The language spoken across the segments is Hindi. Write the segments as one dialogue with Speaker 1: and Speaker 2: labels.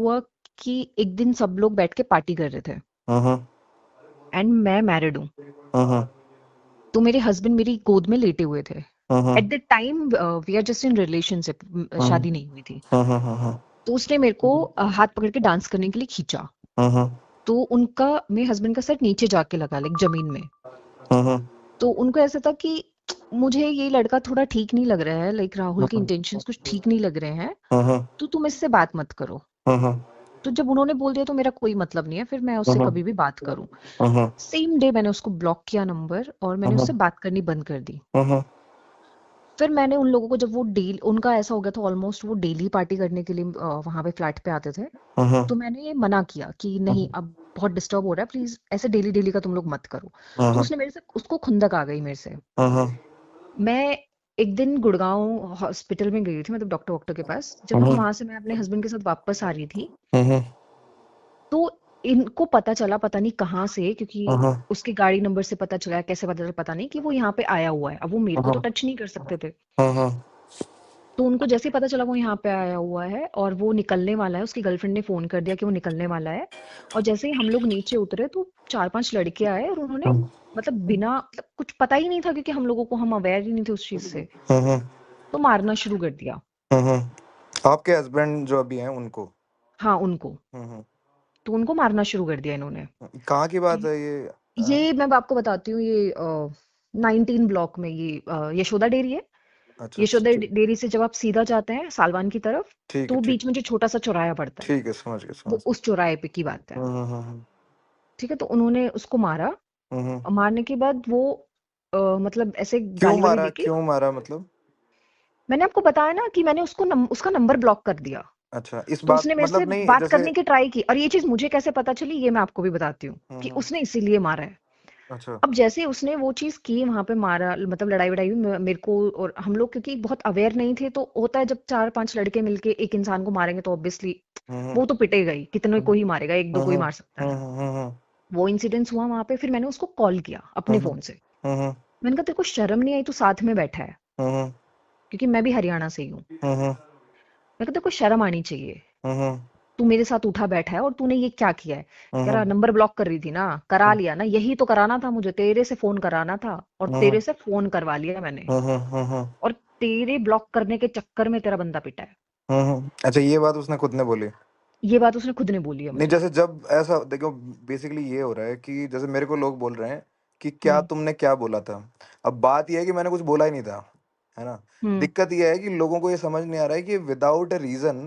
Speaker 1: हुआ कि एक दिन सब लोग बैठ के पार्टी कर रहे थे
Speaker 2: हम्म
Speaker 1: एंड मैं मैरिड हूँ,
Speaker 2: हम्म
Speaker 1: तो मेरे हस्बैंड मेरी गोद में लेटे हुए थे।
Speaker 2: Hmm
Speaker 1: at the time we are just in relationship,
Speaker 2: hmm
Speaker 1: शादी नहीं हुई थी।
Speaker 2: हम्म
Speaker 1: तो उसने मेरे को हाथ पकड़ के डांस करने के लिए खींचा।
Speaker 2: हम्म
Speaker 1: तो उनका, मेरे हस्बैंड का सर नीचे जाके लगा, लाइक जमीन में।
Speaker 2: हम्म
Speaker 1: तो उनको ऐसा था कि मुझे ये लड़का थोड़ा ठीक नहीं लग रहा है, लाइक राहुल के इंटेंशंस कुछ ठीक नहीं लग रहे हैं,
Speaker 2: हम्म
Speaker 1: तो तुम इससे बात मत करो।
Speaker 2: हम्म
Speaker 1: तो जब उन्होंने बोल दिया तो मेरा कोई मतलब नहीं है फिर मैं उससे कभी भी बात करूं।
Speaker 2: हम्म
Speaker 1: सेम डे मैंने उसको ब्लॉक किया नंबर और मैंने उससे बात करनी बंद कर दी।
Speaker 2: हम्म
Speaker 1: फिर मैंने उन लोगों को, जब वो डेली उनका ऐसा हो गया था ऑलमोस्ट, वो डेली पार्टी करने के लिए वहां पे फ्लैट पे आते थे, तो मैंने ये मना किया कि नहीं, अब बहुत डिस्टर्ब हो रहा है, प्लीज ऐसे डेली डेली का तुम लोग मत करो। तो उसने मेरे से, उसको खुंदक आ गई मेरे से। मैं एक दिन गुड़गांव हॉस्पिटल में गई थी, मतलब डॉक्टर वॉक्टर के पास। जब वहां से मैं अपने हस्बैंड के साथ वापस आ रही थी, तो इनको पता चला, पता नहीं कहाँ से, क्योंकि उसके गाड़ी नंबर से पता चला, कैसे पता चला पता नहीं, कि वो यहाँ पे आया हुआ है। अब वो मेरे को तो टच नहीं कर सकते थे। तो उनको जैसे ही पता चला वो यहाँ पे आया हुआ है और वो निकलने वाला है, उसकी गर्लफ्रेंड ने फोन कर दिया कि वो निकलने वाला है। और जैसे ही हम लोग नीचे उतरे तो 4-5 लड़के आए और उन्होंने, मतलब बिना, मतलब कुछ पता ही नहीं था क्योंकि हम लोगों को, हम अवेयर ही नहीं थे उस चीज से, तो मारना शुरू कर दिया।
Speaker 2: आपके हस्बैंड जो अभी हैं उनको?
Speaker 1: हाँ, उनको।
Speaker 2: हम्म
Speaker 1: तो उनको मारना शुरू कर दिया इन्होंने।
Speaker 2: कहाँ की बात है ये?
Speaker 1: ये मैं आपको बताती हूँ, ये 19 ब्लॉक में, ये यशोदा डेयरी है।
Speaker 2: अच्छा
Speaker 1: यशोदा
Speaker 2: ठीक
Speaker 1: डेयरी से जब आप सीधा जाते हैं सालवान की तरफ,
Speaker 2: ठीक
Speaker 1: तो
Speaker 2: है
Speaker 1: वो
Speaker 2: ठीक
Speaker 1: बीच में जो छोटा सा चौराया पड़ता है,
Speaker 2: ठीक है, समझ गया
Speaker 1: वो
Speaker 2: समझ गया।
Speaker 1: उस चौराहे पे की बात है।
Speaker 2: हम्म
Speaker 1: ठीक है, तो उन्होंने उसको मारा।
Speaker 2: हम्म
Speaker 1: और मारने के बाद वो मतलब ऐसे
Speaker 2: क्यों
Speaker 1: गाली वाली
Speaker 2: मारा,
Speaker 1: देके,
Speaker 2: क्यों मारा मतलब?
Speaker 1: मैंने आपको बताया ना कि मैंने उसको उसका नंबर ब्लॉक कर दिया।
Speaker 2: अच्छा, इस
Speaker 1: तो
Speaker 2: बात
Speaker 1: उसने मेरे से
Speaker 2: मतलब नहीं
Speaker 1: बात
Speaker 2: जैसे।
Speaker 1: करने की ट्राई की, और ये चीज मुझे कैसे पता चली ये मैं आपको भी बताती हूँ कि
Speaker 2: हम्म
Speaker 1: उसने इसीलिए मारा है।
Speaker 2: अच्छा
Speaker 1: अब जैसे ही उसने वो चीज की, वहां पे मारा, मतलब लड़ाई वड़ाई हुई, मेरे को, और हम लोग क्योंकि बहुत अवेयर नहीं थे, तो होता है जब 4-5 लड़के मिलके एक इंसान को मारेंगे तो ऑब्वियसली
Speaker 2: हम्म
Speaker 1: वो तो पिटेगा ही, कितने को ही मारेगा, एक दो को ही
Speaker 2: हम्म
Speaker 1: मार सकता है।
Speaker 2: हम्म
Speaker 1: वो इंसिडेंस हुआ वहां पे, फिर मैंने उसको कॉल किया अपने
Speaker 2: हम्म
Speaker 1: फोन से।
Speaker 2: हम्म
Speaker 1: मैंने कहा तेरे को शर्म नहीं आई, तू साथ में बैठा है,
Speaker 2: हम्म
Speaker 1: क्योंकि मैं भी हरियाणा से ही हूँ।
Speaker 2: हम्म
Speaker 1: मैं कहा तेरे को शर्म आनी चाहिए,
Speaker 2: हम्म
Speaker 1: तू मेरे साथ उठा बैठा है और तूने ये क्या किया है। कह रहा
Speaker 2: हम्म
Speaker 1: नंबर ब्लॉक कर रही थी ना, करा लिया ना, यही तो कराना था मुझे, तेरे से फोन कराना था और तेरे से फोन करवा लिया मैंने, और तेरे ब्लॉक करने के चक्कर में तेरा बंदा पिटा है।
Speaker 2: अच्छा, ये बात उसने खुद ने बोली?
Speaker 1: ये बात उसने खुद ने बोली है
Speaker 2: नहीं,
Speaker 1: मुझे।
Speaker 2: जैसे जब ऐसा देखो, बेसिकली ये हो रहा है कि जैसे मेरे को लोग बोल रहे हैं कि क्या
Speaker 1: हम्म
Speaker 2: तुमने क्या बोला था। अब बात ये है कि मैंने कुछ बोला ही नहीं था, है ना।
Speaker 1: हम्म
Speaker 2: दिक्कत ये है कि लोगों को ये समझ नहीं आ रहा है कि विदाउट अ रीजन,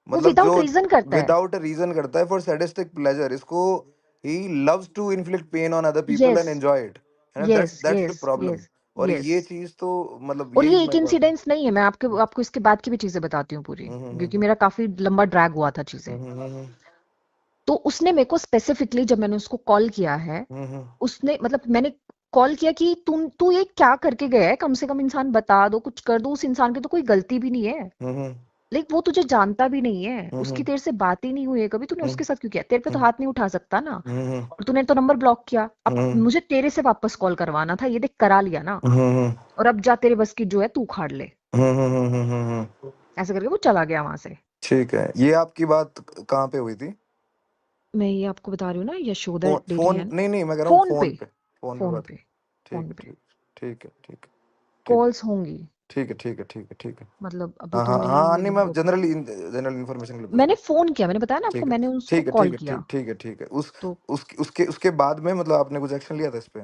Speaker 1: वो
Speaker 2: मतलब
Speaker 1: विदाउट
Speaker 2: जो
Speaker 1: रीजन करता है।
Speaker 2: विदाउट अ रीजन करता है फॉर सैडिस्टिक प्लेजर, इसको ही loves to inflict pain on other people
Speaker 1: yes
Speaker 2: and enjoy it, है ना। That's
Speaker 1: yes
Speaker 2: that's the
Speaker 1: yes
Speaker 2: problem.
Speaker 1: Yes
Speaker 2: और
Speaker 1: यस।
Speaker 2: ये चीज तो मतलब
Speaker 1: और
Speaker 2: यही
Speaker 1: ये एक
Speaker 2: मैं बात।
Speaker 1: इंसिडेंस नहीं है, मैं आपके आपको इसके बाद की भी चीजें बताती हूँ पूरी, क्योंकि
Speaker 2: हम्म
Speaker 1: मेरा काफी लंबा ड्रैग हुआ था चीजें।
Speaker 2: हम्म हम्म
Speaker 1: तो उसने मेरे को स्पेसिफिकली, जब मैंने उसको कॉल किया है,
Speaker 2: हम्म
Speaker 1: उसने, मतलब मैंने कॉल किया कि तू ये क्या करके गया है, कम से कम इंसान बता दो, कुछ कर दो, उस इंसान की तो कोई गलती भी नहीं है।
Speaker 2: हम्म
Speaker 1: लाइक वो तुझे जानता भी नहीं है,
Speaker 2: हम्म
Speaker 1: उसकी तेरे से बात ही नहीं हुई है कभी, तूने
Speaker 2: हम्म
Speaker 1: उसके साथ क्यों किया, तेरे पे तो हाथ नहीं उठा सकता ना।
Speaker 2: हम्म
Speaker 1: और तूने तो नंबर ब्लॉक किया, अब
Speaker 2: हम्म
Speaker 1: मुझे तेरे से वापस कॉल करवाना था, ये देख करा लिया ना।
Speaker 2: हम्म
Speaker 1: और अब जा, तेरे बस की जो है तू उखाड़ ले।
Speaker 2: हम्म।
Speaker 1: ऐसे करके वो चला गया वहां से।
Speaker 2: ठीक है, ये आपकी बात कहाँ पे हुई थी?
Speaker 1: मैं ये आपको बता रही हूँ ना, यशोदा
Speaker 2: फोन
Speaker 1: डेयरी
Speaker 2: फोन
Speaker 1: है ना।
Speaker 2: नहीं नहीं, मैं कह रहा हूँ
Speaker 1: फोन
Speaker 2: फोन
Speaker 1: पे,
Speaker 2: पे। फोन पे
Speaker 1: फोन
Speaker 2: बात।
Speaker 1: पे,
Speaker 2: ठीक
Speaker 1: फोन
Speaker 2: है
Speaker 1: पे
Speaker 2: ठीक ठीक है ठीक है ठीक है
Speaker 1: कॉल्स होंगी।
Speaker 2: ठीक है ठीक है ठीक है ठीक है।
Speaker 1: मतलब अभी
Speaker 2: हाँ
Speaker 1: तो
Speaker 2: हाँ
Speaker 1: नहीं
Speaker 2: हाँ,
Speaker 1: हुए
Speaker 2: नहीं
Speaker 1: हम
Speaker 2: मैं
Speaker 1: लोग।
Speaker 2: जनरल इन्फॉर्मेशन के लिए पूछ रहा
Speaker 1: मैंने
Speaker 2: हूँ।
Speaker 1: फोन किया, मैंने बताया ना आपको,
Speaker 2: ठीक है
Speaker 1: मैंने उसको
Speaker 2: ठीक है
Speaker 1: कॉल
Speaker 2: ठीक है
Speaker 1: किया।
Speaker 2: ठीक ठीक है ठीक है।
Speaker 1: तो
Speaker 2: उसके बाद में मतलब आपने कुछ एक्शन लिया था इस पे?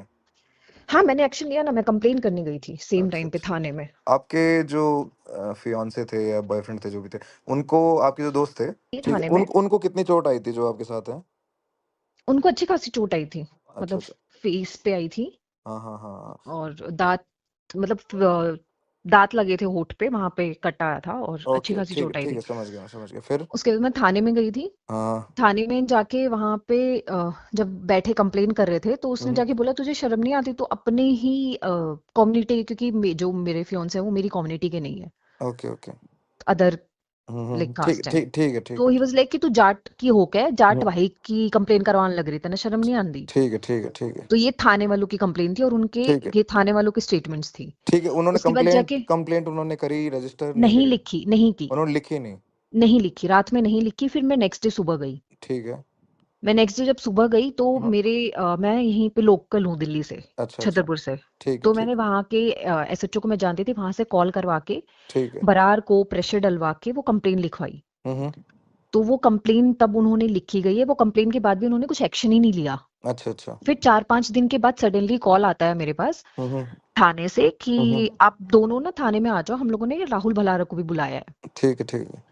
Speaker 1: हाँ, मैंने एक्शन लिया ना, मैं कंप्लेन करने गई थी सेम
Speaker 2: अच्छा
Speaker 1: टाइम पे
Speaker 2: अच्छा।
Speaker 1: थाने में।
Speaker 2: आपके जो फियांसे थे या बॉयफ्रेंड थे, जो भी थे, उनको, आपके जो दोस्त थे,
Speaker 1: ये
Speaker 2: ठीक है,
Speaker 1: थाने में
Speaker 2: उनको कितनी चोट आई थी जो आपके साथ है?
Speaker 1: उनको अच्छी खासी चोट आई थी,
Speaker 2: अच्छा
Speaker 1: मतलब
Speaker 2: अच्छा।
Speaker 1: फेस पे आई थी,
Speaker 2: हाँ हाँ हाँ।
Speaker 1: और दांत, मतलब दांत लगे थे होठ पे, वहां पे कटा आया था और अच्छी
Speaker 2: ओके
Speaker 1: खासी
Speaker 2: ठीक है
Speaker 1: चोट आई
Speaker 2: ठीक है,
Speaker 1: थी।
Speaker 2: समझ गया, मैं समझ गया। फिर?
Speaker 1: उसके बाद मैं थाने में गई थी।
Speaker 2: हाँ।
Speaker 1: थाने में जाके वहां पे जब बैठे कंप्लेन कर रहे थे, तो उसने
Speaker 2: हम्म
Speaker 1: जाके बोला तुझे शर्म नहीं आती, तो अपने ही कम्युनिटी, क्योंकि जो मेरे फियांसे हैं वो मेरी कम्युनिटी के नहीं है,
Speaker 2: ओके ओके।
Speaker 1: अदर लाइक
Speaker 2: ठीक
Speaker 1: कास्ट है।
Speaker 2: ठीक ठीक है ठीक
Speaker 1: तो
Speaker 2: है
Speaker 1: ही
Speaker 2: ठीक।
Speaker 1: वाज लाइक कि तू जाट की होके जाट
Speaker 2: हम्म,
Speaker 1: भाई की कंप्लेन करवाने लग रही, तेने शर्म नहीं आंदी।
Speaker 2: ठीक है ठीक है ठीक है
Speaker 1: तो ये थाने वालों की कंप्लेन थी, और उनके,
Speaker 2: ठीक है
Speaker 1: ये थाने वालों की स्टेटमेंट्स थी।
Speaker 2: ठीक है। उन्होंने
Speaker 1: उसके बाद
Speaker 2: कंप्लेंट
Speaker 1: जाके
Speaker 2: कंप्लेंट उन्होंने करी, रजिस्टर नहीं
Speaker 1: नहीं
Speaker 2: करी?
Speaker 1: लिखी, नहीं की,
Speaker 2: उन्होंने लिखी नहीं?
Speaker 1: नहीं लिखी, रात में नहीं लिखी, फिर मैं नेक्स्ट डे सुबह गई।
Speaker 2: ठीक है।
Speaker 1: मैं नेक्स्ट डे जब सुबह गई तो
Speaker 2: हाँ।
Speaker 1: मैं यहीं पे लोकल हूँ दिल्ली से,
Speaker 2: अच्छा अच्छा।
Speaker 1: छतरपुर से।
Speaker 2: ठीक है
Speaker 1: तो
Speaker 2: ठीक
Speaker 1: मैंने
Speaker 2: है।
Speaker 1: वहाँ के एसएचओ को मैं जानती थी, वहां से कॉल करवा के
Speaker 2: ठीक है।
Speaker 1: बरार को प्रेशर डलवा के वो कंप्लेन लिखवाई।
Speaker 2: हम्म।
Speaker 1: तो वो कंप्लेन तब उन्होंने लिखी गई है, वो कंप्लेन के बाद भी उन्होंने कुछ एक्शन ही नहीं लिया।
Speaker 2: अच्छा अच्छा।
Speaker 1: फिर 4-5 दिन के बाद सडनली कॉल आता है मेरे पास
Speaker 2: हम्म।
Speaker 1: थाने से
Speaker 2: हम्म।
Speaker 1: कि आप दोनों ना थाने में आ जाओ, हम लोगों ने राहुल भलारा को भी बुलाया है।
Speaker 2: ठीक है ठीक है।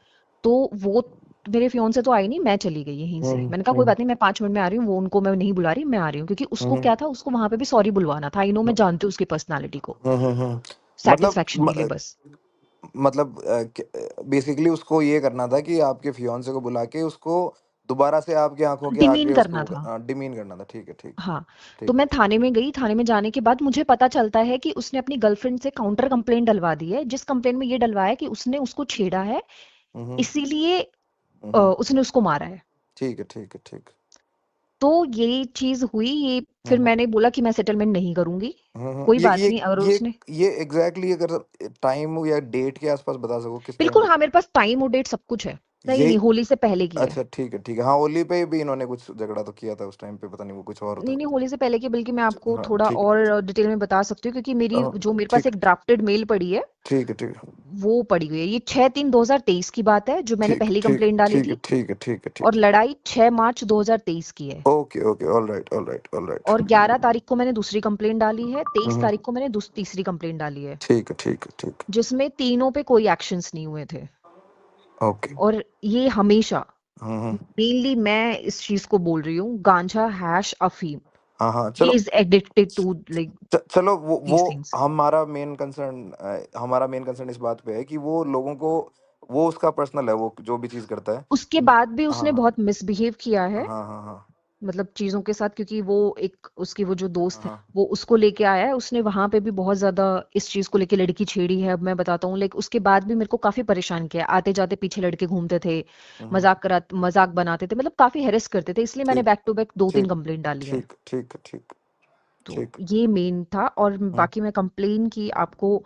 Speaker 1: तो वो मेरे फियोंसे तो आई नहीं, मैं चली गई यहीं से। मैंने कहा कोई
Speaker 2: हम्म।
Speaker 1: बात नहीं, मैं 5 मिनट में आ रही हूँ, वो उनको मैं नहीं बुला रही, मैं आ रही हूँ, क्योंकि उसको
Speaker 2: हम्म।
Speaker 1: क्या था, उसको वहां पे भी सॉरी बुलवाना था। आई नो, मैं जानती हूँ उसकी पर्सनालिटी को,
Speaker 2: मतलब
Speaker 1: सेटिस्फेक्शन के लिए बस।
Speaker 2: मतलब बेसिकली उसको ये करना था कि आपके फियांसे को बुला के उसको दोबारा से आपकी आंखों के
Speaker 1: डिमीन
Speaker 2: आगे
Speaker 1: करना
Speaker 2: उसको
Speaker 1: था।
Speaker 2: डिमीन करना था। ठीक है ठीक है।
Speaker 1: हाँ। तो
Speaker 2: ठीक
Speaker 1: मैं
Speaker 2: है।
Speaker 1: थाने में गई, थाने में जाने के बाद मुझे पता चलता है कि उसने अपनी गर्लफ्रेंड से काउंटर कंप्लेंट डलवा दी है, जिस कंप्लेंट में ये डलवाया कि उसने उसको छेड़ा है,
Speaker 2: हम्म।
Speaker 1: इसीलिए
Speaker 2: हम्म।
Speaker 1: उसने उसको मारा है।
Speaker 2: ठीक है ठीक है ठीक।
Speaker 1: तो ये चीज हुई, ये फिर
Speaker 2: हम्म।
Speaker 1: मैंने बोला कि मैं सेटलमेंट नहीं करूंगी। कोई
Speaker 2: ये
Speaker 1: बात
Speaker 2: ये
Speaker 1: नहीं, अगर
Speaker 2: ये
Speaker 1: उसने
Speaker 2: ये एग्जैक्टली अगर टाइम या डेट के आसपास बता सको किस टाइम
Speaker 1: बिल्कुल,
Speaker 2: पे।
Speaker 1: हाँ, मेरे पास टाइम और डेट सब कुछ है। नहीं
Speaker 2: ये
Speaker 1: नहीं, होली से पहले की है।
Speaker 2: अच्छा ठीक है ठीक है। हाँ, होली पे भी इन्होंने कुछ झगड़ा तो किया था उस टाइम पे, पता नहीं वो कुछ और
Speaker 1: नहीं
Speaker 2: होता।
Speaker 1: नहीं, होली से पहले की, बल्कि मैं आपको
Speaker 2: हाँ
Speaker 1: थोड़ा
Speaker 2: ठीक है।
Speaker 1: और डिटेल में बता सकती हूँ, क्योंकि मेरी जो मेरे पास
Speaker 2: ठीक
Speaker 1: एक ड्राफ्टेड मेल पड़ी है,
Speaker 2: ठीक है ठीक है
Speaker 1: वो पड़ी हुई है। ये 6/3/2023 की बात है, जो मैंने
Speaker 2: ठीक
Speaker 1: पहली
Speaker 2: ठीक
Speaker 1: कंप्लेंट डाली
Speaker 2: ठीक है
Speaker 1: थी।
Speaker 2: ठीक है ठीक है
Speaker 1: और
Speaker 2: ठीक है।
Speaker 1: लड़ाई 6 मार्च 2023 की है।
Speaker 2: Okay okay, all right all right all right.
Speaker 1: और 11 तारीख को मैंने दूसरी कंप्लेंट डाली है, तेईस
Speaker 2: हम्म।
Speaker 1: तारीख को मैंने तीसरी कंप्लेंट डाली है,
Speaker 2: ठीक है ठीक है ठीक है।
Speaker 1: जिसमें तीनों पे कोई एक्शंस नहीं हुए थे।
Speaker 2: ओके।
Speaker 1: और ये हमेशा,
Speaker 2: हम्म।
Speaker 1: मेनली मैं इस चीज को बोल रही हूँ, गांजा हैश अफीम,
Speaker 2: हाँ हाँ
Speaker 1: he
Speaker 2: चलो।
Speaker 1: is addicted to like
Speaker 2: चलो वो
Speaker 1: these things।
Speaker 2: हमारा मेन कंसर्न इस बात पे है कि वो लोगों को, वो उसका पर्सनल है, वो जो भी चीज करता है।
Speaker 1: उसके बाद भी
Speaker 2: हाँ
Speaker 1: उसने
Speaker 2: हाँ
Speaker 1: बहुत मिसबिहेव किया है,
Speaker 2: हाँ हाँ हाँ
Speaker 1: मतलब चीजों के साथ, क्योंकि वो एक उसकी वो जो
Speaker 2: हाँ
Speaker 1: दोस्त है,
Speaker 2: हाँ।
Speaker 1: वो उसको लेके आया है, उसने वहां पे भी बहुत ज्यादा इस चीज को लेके लड़की छेड़ी है। अब मैं बताता हूँ, लाइक उसके बाद भी मेरे को काफी परेशान किया, आते जाते पीछे लड़के घूमते थे,
Speaker 2: हम्म।
Speaker 1: मजाक बनाते थे, मतलब काफी हेरस करते थे, इसलिए मैंने
Speaker 2: ठीक
Speaker 1: बैक टू बैक 2-3
Speaker 2: ठीक
Speaker 1: कंप्लेंट डाली है।
Speaker 2: ठीक ठीक ठीक
Speaker 1: तो
Speaker 2: ठीक।
Speaker 1: ये मेन था। और
Speaker 2: हम्म।
Speaker 1: बाकी मैं कंप्लेन की आपको,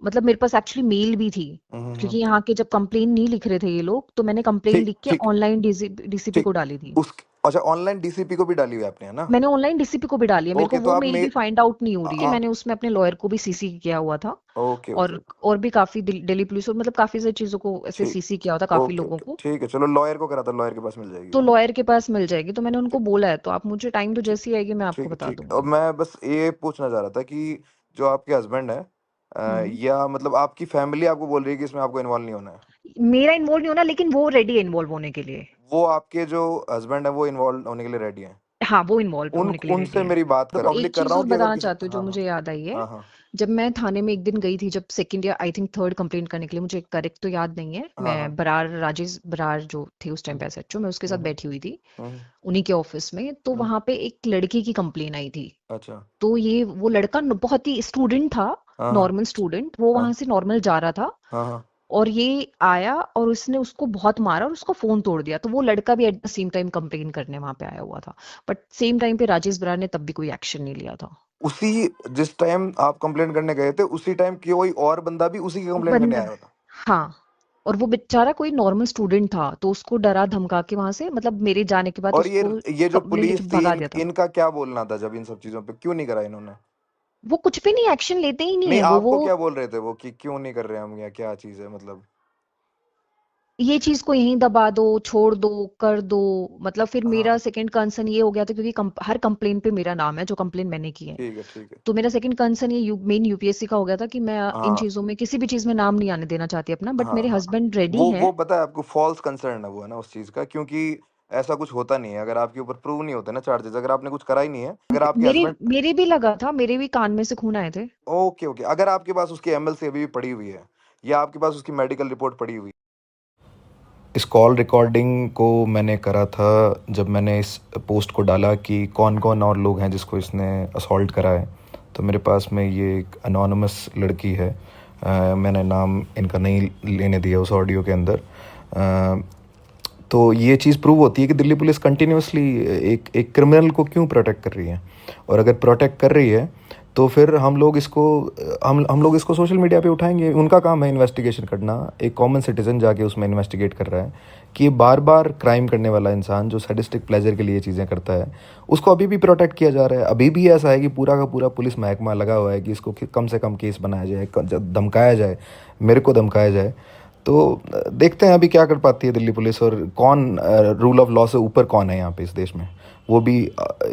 Speaker 1: मतलब मेरे पास एक्चुअली मेल भी थी,
Speaker 2: हम्म।
Speaker 1: क्योंकि यहाँ के जब कंप्लेन नहीं लिख रहे थे ये लोग, तो मैंने कंप्लेन
Speaker 2: ठीक
Speaker 1: लिख के
Speaker 2: ठीक
Speaker 1: ऑनलाइन डीसीपी
Speaker 2: ठीक।
Speaker 1: को डाली थी।
Speaker 2: उस अच्छा, ऑनलाइन डीसीपी को भी डाली हुई है आपने, है ना?
Speaker 1: मैंने ऑनलाइन डीसीपी को भी डाली है, मेरे को
Speaker 2: ओके तो
Speaker 1: वो
Speaker 2: आप
Speaker 1: मेल भी
Speaker 2: मेल
Speaker 1: फाइंड आउट नहीं हो रही है, मैंने उसमें अपने लॉयर को भी सीसी किया हुआ था।
Speaker 2: ओके ओके
Speaker 1: और
Speaker 2: ओके।
Speaker 1: और भी काफी दिल्ली पुलिस, और मतलब काफी सारी चीजों को ऐसे
Speaker 2: ठीक।
Speaker 1: सीसी किया होता काफी
Speaker 2: ओके
Speaker 1: लोगों
Speaker 2: ओके
Speaker 1: को।
Speaker 2: ठीक है, चलो लॉयर को करा था, लॉयर के पास मिल जाएगी
Speaker 1: तो
Speaker 2: वो।
Speaker 1: लॉयर के पास मिल जाएगी, तो मैंने उनको बोला है, तो आप मुझे टाइम तो
Speaker 2: ठीक
Speaker 1: जैसी आएगी मैं आपको
Speaker 2: ठीक है
Speaker 1: बता
Speaker 2: ठीक है। और
Speaker 1: दूंगी।
Speaker 2: मैं बस ये पूछना चाह रहा था कि जो आपके हस्बैंड है,
Speaker 1: हम्म।
Speaker 2: या मतलब आपकी फैमिली आपको बोल रही है कि इसमें आपको इन्वॉल्व नहीं होना है?
Speaker 1: मेरा इन्वॉल्व नहीं होना, लेकिन वो रेडी है इन्वॉल्व होने के लिए।
Speaker 2: वो आपके जो हस्बैंड है वो इन्वॉल्व होने के लिए रेडी हैं?
Speaker 1: हाँ, वो इन्वॉल्व
Speaker 2: उन
Speaker 1: होने के लिए रेडी
Speaker 2: उनसे
Speaker 1: है।
Speaker 2: मेरी बात कर,
Speaker 1: देखो, एक
Speaker 2: पब्लिक कर रहा
Speaker 1: चीज
Speaker 2: हूँ
Speaker 1: और
Speaker 2: कि अगर
Speaker 1: बताना
Speaker 2: किसी।
Speaker 1: चाहती हूँ जो
Speaker 2: हाँ हाँ
Speaker 1: मुझे याद आई है।
Speaker 2: हाँ हाँ
Speaker 1: जब मैं थाने में एक दिन गई थी, जब सेकंड या आई थिंक थर्ड कंप्लेंट करने के लिए, मुझे करेक्ट तो याद नहीं है,
Speaker 2: हाँ हाँ।
Speaker 1: मैं बरार राजेश बरार जो थे उस टाइम पे एसएचओ, मैं उसके साथ
Speaker 2: हम्म।
Speaker 1: बैठी हुई थी
Speaker 2: हम्म।
Speaker 1: उन्हीं के ऑफिस में। तो
Speaker 2: हम्म।
Speaker 1: वहां पे एक लड़के की कंप्लेन आई थी।
Speaker 2: अच्छा।
Speaker 1: तो ये वो लड़का बहुत ही स्टूडेंट था,
Speaker 2: हाँ हाँ
Speaker 1: नॉर्मल स्टूडेंट, वो
Speaker 2: हाँ
Speaker 1: वहां से नॉर्मल जा रहा था।
Speaker 2: हाँ हाँ।
Speaker 1: और ये आया और उसने उसको बहुत मारा और उसको फोन तोड़ दिया। तो वो लड़का भी at the same time complain करने वहां पे आया हुआ था, बट सेम टाइम पे राजेश बरार ने तब भी कोई एक्शन नहीं लिया था।
Speaker 2: उसी जिस टाइम आप कंप्लेंट करने गए थे उसी टाइम कोई और बंदा भी उसी की कंप्लेंट करने
Speaker 1: बंदा,
Speaker 2: आया होता?
Speaker 1: हाँ। और वो बेचारा कोई नॉर्मल स्टूडेंट था, तो उसको डरा धमका के वहां से, मतलब मेरे जाने के बाद
Speaker 2: और
Speaker 1: उसको
Speaker 2: ये जो
Speaker 1: कंप्लेन लिख
Speaker 2: पुलिस थी,
Speaker 1: भगा दिया था।
Speaker 2: इनका क्या बोलना था जब इन सब चीजों पे क्यों नहीं करा इन्होंने?
Speaker 1: वो कुछ भी नहीं, एक्शन लेते ही नहीं
Speaker 2: नहीं,
Speaker 1: है वो
Speaker 2: आपको क्या बोल रहे थे वो कि क्यों नहीं कर रहे हम, या क्या चीज है मतलब?
Speaker 1: ये चीज को यहीं दबा दो, छोड़ दो, कर दो। मतलब फिर मेरा
Speaker 2: हाँ
Speaker 1: सेकंड कंसर्न ये हो गया था, क्योंकि हर कंप्लेन पे मेरा नाम है, जो कंप्लेन मैंने की है।
Speaker 2: ठीक है ठीक है।
Speaker 1: तो मेरा सेकंड कंसर्न ये मेन यूपीएससी का हो गया था कि मैं इन
Speaker 2: हाँ
Speaker 1: चीजों में, किसी भी चीज में नाम नहीं आने देना चाहती अपना, बट
Speaker 2: हाँ
Speaker 1: मेरे
Speaker 2: हाँ।
Speaker 1: हस्बैंड रेडी हैं।
Speaker 2: वो पता है आपको, फॉल्स कंसर्न है वो, है ना, उस चीज का, क्योंकि ऐसा कुछ होता नहीं है अगर आपके ऊपर प्रूव नहीं होते ना चार्जेस, अगर आपने कुछ करा ही नहीं है, अगर आपके
Speaker 1: मेरे
Speaker 2: हस्बैंड।
Speaker 1: मेरे भी लगा था, मेरे भी कान में से खून आए थे।
Speaker 2: ओके ओके, अगर आपके पास उसकी एमएलसी अभी भी पड़ी हुई है, या आपके पास उसकी मेडिकल रिपोर्ट पड़ी हुई है। इस कॉल रिकॉर्डिंग को मैंने करा था जब मैंने इस पोस्ट को डाला कि कौन कौन और लोग हैं जिसको इसने असॉल्ट करा है। तो मेरे पास में ये एक अनोनिमस लड़की है, मैंने नाम इनका नहीं लेने दिया उस ऑडियो के अंदर। तो ये चीज़ प्रूव होती है कि दिल्ली पुलिस कंटिन्यूसली एक एक क्रिमिनल को क्यों प्रोटेक्ट कर रही है। और अगर प्रोटेक्ट कर रही है तो फिर हम लोग इसको सोशल मीडिया पे उठाएंगे। उनका काम है इन्वेस्टिगेशन करना। एक कॉमन सिटीजन जाके उसमें इन्वेस्टिगेट कर रहा है कि बार बार क्राइम करने वाला इंसान जो सैडिस्टिक प्लेजर के लिए चीज़ें करता है, उसको अभी भी प्रोटेक्ट किया जा रहा है। अभी भी ऐसा है कि पूरा का पूरा पुलिस महकमा लगा हुआ है कि इसको कम से कम केस बनाया जाए, धमकाया जाए, मेरे को धमकाया जाए। तो देखते हैं अभी क्या कर पाती है दिल्ली पुलिस, और कौन रूल ऑफ लॉ से ऊपर कौन है यहाँ पे इस देश में। वो भी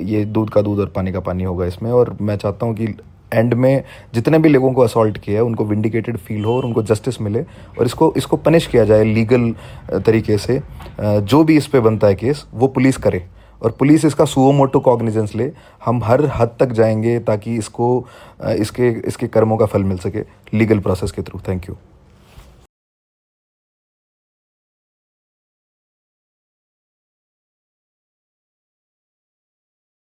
Speaker 2: ये दूध का दूध और पानी का पानी होगा इसमें। और मैं चाहता हूँ कि एंड में जितने भी लोगों को असॉल्ट किया है उनको विंडिकेटेड फील हो और उनको जस्टिस मिले, और इसको पनिश किया जाए लीगल तरीके से। जो भी इस पे बनता है केस वो पुलिस करे, और पुलिस इसका सुओ मोटो कॉग्निजेंस ले। हम हर हद तक जाएंगे ताकि इसको इसके कर्मों का फल मिल सके लीगल प्रोसेस के थ्रू। Thank you.